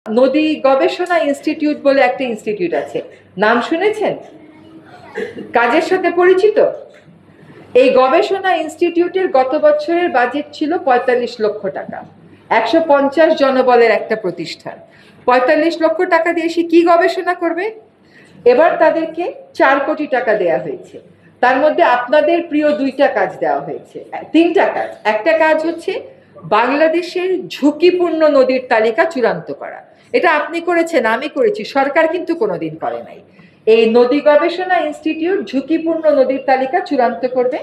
নদী গবেষণা ইনস্টিটিউট বলে একটা ইনস্টিটিউট আছে, নাম শুনেছেন? কাজের সাথে পরিচিত? এই গবেষণা ইনস্টিটিউটের গত বছরের বাজেট ছিল ৪৫ লক্ষ টাকা। ১৫০ জনবলের একটা প্রতিষ্ঠান, ৪৫ লক্ষ টাকা দিয়ে সে কি গবেষণা করবে? এবার তাদেরকে ৪ কোটি টাকা দেয়া হয়েছে। তার মধ্যে আপনাদের প্রিয় ২টা কাজ দেওয়া হয়েছে, ৩টা কাজ। একটা কাজ হচ্ছে বাংলাদেশের ঝুঁকিপূর্ণ নদীর তালিকা চূড়ান্ত করা। এটা আপনি করেছেন, আমি করেছি, সরকার কিন্তু কোনোদিন করে নাই। এই নদী গবেষণা ইনস্টিটিউট ঝুঁকিপূর্ণ নদীর তালিকা চূড়ান্ত করবে।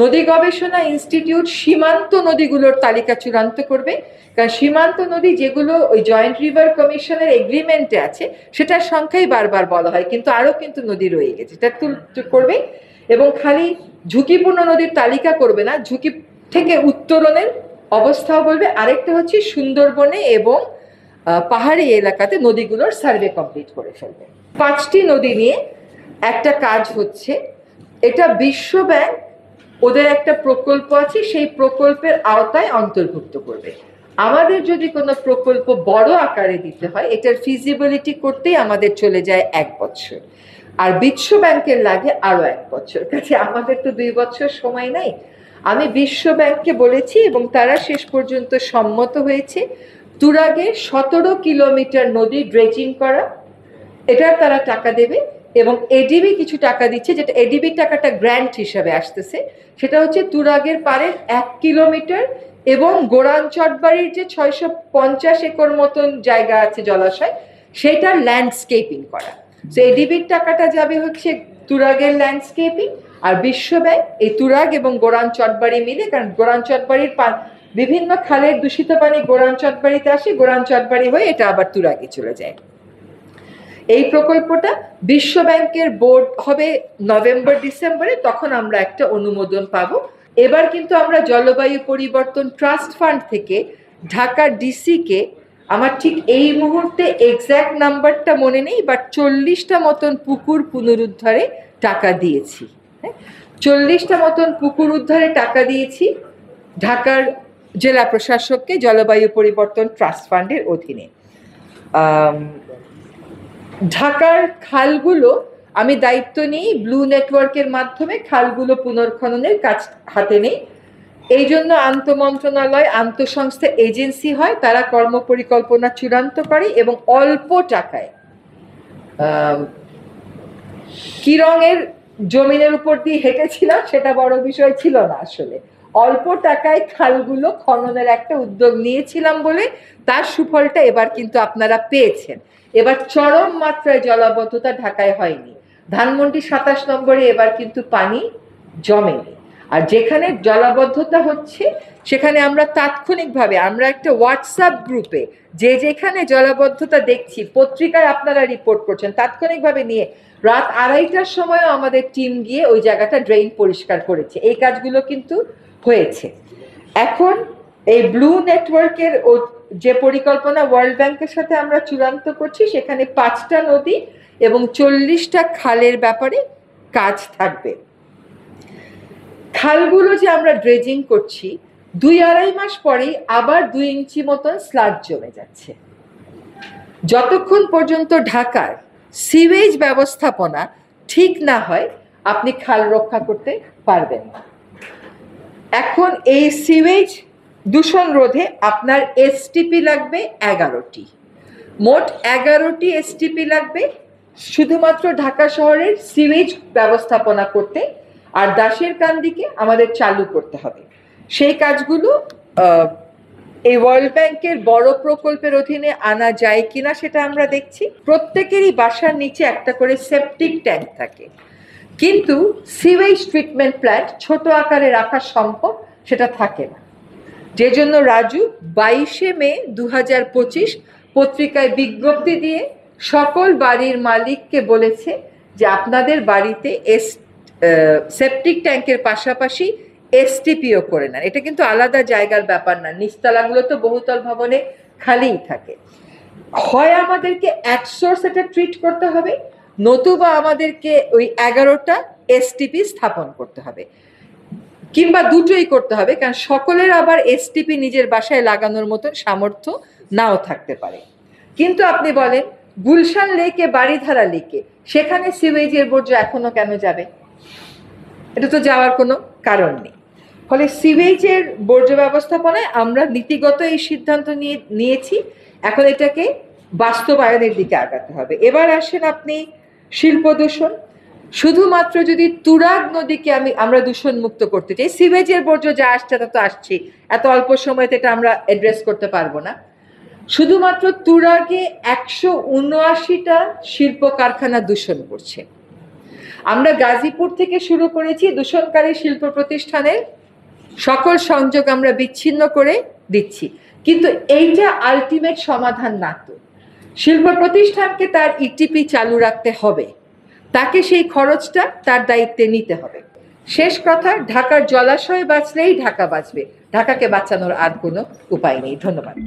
নদী গবেষণা ইনস্টিটিউট সীমান্ত নদীগুলোর তালিকা চূড়ান্ত করবে, কারণ সীমান্ত নদী যেগুলো ওই জয়েন্ট রিভার কমিশনের এগ্রিমেন্টে আছে সেটার সংখ্যাই বারবার বলা হয়, কিন্তু আরো কিন্তু নদী রয়ে গেছে, এটা করবে। এবং খালি ঝুঁকিপূর্ণ নদীর তালিকা করবে না, ঝুঁকি থেকে উত্তরণের অবস্থাও বলবে। আরেকটা হচ্ছে সুন্দরবনে এবং পাহাড়ি এলাকাতে নদীগুলোর সার্ভে কমপ্লিট করে ফেলবে। 5টি নদী নিয়ে একটা কাজ হচ্ছে, এটা বিশ্ব ব্যাংক ওদের একটা প্রকল্প আছে, সেই প্রকল্পের আওতায় অন্তর্ভুক্ত করবে। আমাদের যদি কোনো প্রকল্প বড় আকারে দিতে হয়, এটার ফিজিবিলিটি করতেই আমাদের চলে যায় 1 বছর, আর বিশ্ব ব্যাংকের লাগে আরো 1 বছর। কাছে আমাদের তো 2 বছর সময় নাই। আমি বিশ্ব ব্যাংককে বলেছি এবং তারা শেষ পর্যন্ত সম্মত হয়েছে তুরাগে 17 কিলোমিটার নদী ড্রেজিং করা, এটার তারা টাকা দেবে। এবং এডিবি কিছু টাকা দিচ্ছে, যেটা এডিবির টাকাটা গ্র্যান্ট হিসাবে আসতেছে। সেটা হচ্ছে তুরাগের পারে 1 কিলোমিটার এবং গোরান চটবাড়ির যে 650 একর মতন জায়গা আছে জলাশয়, সেটার ল্যান্ডস্কেপিং করা। তো এডিবির টাকাটা যাবে হচ্ছে তুরাগের ল্যান্ডস্কেপিং, আর বিশ্ব ব্যাংক এই তুরাগ এবং গোরান চটবাড়ি মিলে, কারণ গোরান চটবাড়ির বিভিন্ন খালের দূষিত পানি গোরান চটবাড়িতে আসে, গোরান চটবাড়ি হয়ে এটা আবার তুরাগে চলে যায়। এই প্রকল্পটা বিশ্ব ব্যাংকের বোর্ড হবে নভেম্বর ডিসেম্বরে, তখন আমরা একটা অনুমোদন পাবো। এবার কিন্তু আমরা জলবায়ু পরিবর্তন ট্রাস্ট ফান্ড থেকে ঢাকা ডিসিকে, আমার ঠিক এই মুহূর্তে এক্স্যাক্ট নাম্বারটা মনে নেই, বাট 40টা মতন পুকুর পুনরুদ্ধারে টাকা দিয়েছি। 40টা মতন পুকুর উদ্ধারে টাকা দিয়েছি ঢাকার জেলা প্রশাসককে জলবায়ু পরিবর্তন ট্রাস্ট ফান্ডের অধীনে। ঢাকার খালগুলো আমি দায়িত্ব নিই, ব্লু নেটওয়ার্কের মাধ্যমে খালগুলো পুনর্খননের কাজ হাতে নেই। এই জন্য আন্তঃমন্ত্রণালয় আন্তঃসংস্থা এজেন্সি হয়, তারা কর্মপরিকল্পনা চূড়ান্ত করে এবং অল্প টাকায় কি রঙের জমিনের উপর দিয়ে হেঁটেছিলাম সেটা বড় বিষয় ছিল না, আসলে অল্প টাকায় খালগুলো খননের একটা উদ্যোগ নিয়েছিলাম বলে তার সুফলটা এবার কিন্তু আপনারা পেয়েছেন। এবার চরম মাত্রায় জলাবদ্ধতা ঢাকায় হয়নি। ধানমন্ডি 27 নম্বরে এবার কিন্তু পানি জমেনি। আর যেখানে জলাবদ্ধতা হচ্ছে সেখানে আমরা তাৎক্ষণিকভাবে আমরা একটা হোয়াটসঅ্যাপ গ্রুপে যে যেখানে জলাবদ্ধতা দেখছি, পত্রিকায় আপনারা রিপোর্ট করছেন, তাৎক্ষণিকভাবে নিয়ে রাত 2:30টার সময়ও আমাদের টিম গিয়ে ওই জায়গাটা ড্রেন পরিষ্কার করেছে। এই কাজগুলো কিন্তু হয়েছে। এখন এই ব্লু নেটওয়ার্কের যে পরিকল্পনা ওয়ার্ল্ড ব্যাংকের সাথে আমরা চূড়ান্ত করছি, সেখানে 5টা নদী এবং 40টা খালের ব্যাপারে কাজ থাকবে। খালগুলো যে আমরা ড্রেজিং করছি, 2-2.5 মাস পরেই আবার 2 ইঞ্চি মতন স্লাগ জমে যাচ্ছে। যতক্ষণ পর্যন্ত ঢাকার সিওয়েজ ব্যবস্থাপনা ঠিক না হয়, আপনি খাল রক্ষা করতে পারবেন না। এখন এই সিওয়েজ দূষণ রোধে আপনার এসটিপি লাগবে 11টি, মোট 11টি এসটিপি লাগবে শুধুমাত্র ঢাকা শহরের সিওয়েজ ব্যবস্থাপনা করতে। আর দাসের কান্দিকে আমাদের চালু করতে হবে। সেই কাজগুলো এই ওয়ার্ল্ড ব্যাংকের বড় প্রকল্পের অধীনে আনা যায় কিনা সেটা আমরা দেখছি। প্রত্যেকেরই বাসার নিচে একটা করে সেপটিক ট্যাঙ্ক থাকে, কিন্তু সিওয়েজ ট্রিটমেন্ট প্ল্যান্ট ছোট আকারে রাখা সম্ভব সেটা থাকে না। যে জন্য রাজু 22শে মে 2025 পত্রিকায় বিজ্ঞপ্তি দিয়ে সকল বাড়ির মালিককে বলেছে যে আপনাদের বাড়িতে সেপটিক ট্যাঙ্কের পাশাপাশি এসটিপিও করে নেন। এটা কিন্তু আলাদা জায়গার ব্যাপার না, নিচতলাগুলো তো বহুতল ভবনে খালিই থাকে। হয় আমাদেরকে এক সোর্স এটা ট্রিট করতে হবে, নতুবা আমাদেরকে ওই 11টা এসটিপি স্থাপন করতে হবে, কিংবা দুটোই করতে হবে, কারণ সকলের আবার এসটিপি নিজের বাসায় লাগানোর মতন সামর্থ্য নাও থাকতে পারে। কিন্তু আপনি বলেন গুলশান লেকে, বাড়িধারা লেকে, সেখানে সিওয়েজের বর্জ্য এখনো কেন যাবে? এটা তো যাওয়ার কোনো কারণ নেই। ফলে সিওয়েজের বর্জ্য ব্যবস্থাপনায় আমরা নীতিগত এই সিদ্ধান্ত নিয়েছি, এখন এটাকে বাস্তবায়নের দিকে আগাতে হবে। এবার আসেন আপনি শিল্প দূষণ। শুধুমাত্র যদি তুরাগ নদীকে আমরা দূষণ মুক্ত করতে চাই, সিওয়েজের বর্জ্য যা আসছে তা তো আসছে, এত অল্প সময়তে এটা আমরা অ্যাড্রেস করতে পারবো না। শুধুমাত্র তুরাগে 179টা শিল্প কারখানা দূষণ করছে। আমরা গাজীপুর থেকে শুরু করেছি, দূষণকারী শিল্প প্রতিষ্ঠানের সকল সংযোগ আমরা বিচ্ছিন্ন করে দিচ্ছি, কিন্তু এইটা আলটিমেট সমাধান না। তো শিল্প প্রতিষ্ঠানকে তার ইটিপি চালু রাখতে হবে, তাকে সেই খরচটা তার দায়িত্বে নিতে হবে। শেষ কথা, ঢাকার জলাশয় বাঁচলেই ঢাকা বাঁচবে, ঢাকাকে বাঁচানোর আর কোনো উপায় নেই। ধন্যবাদ।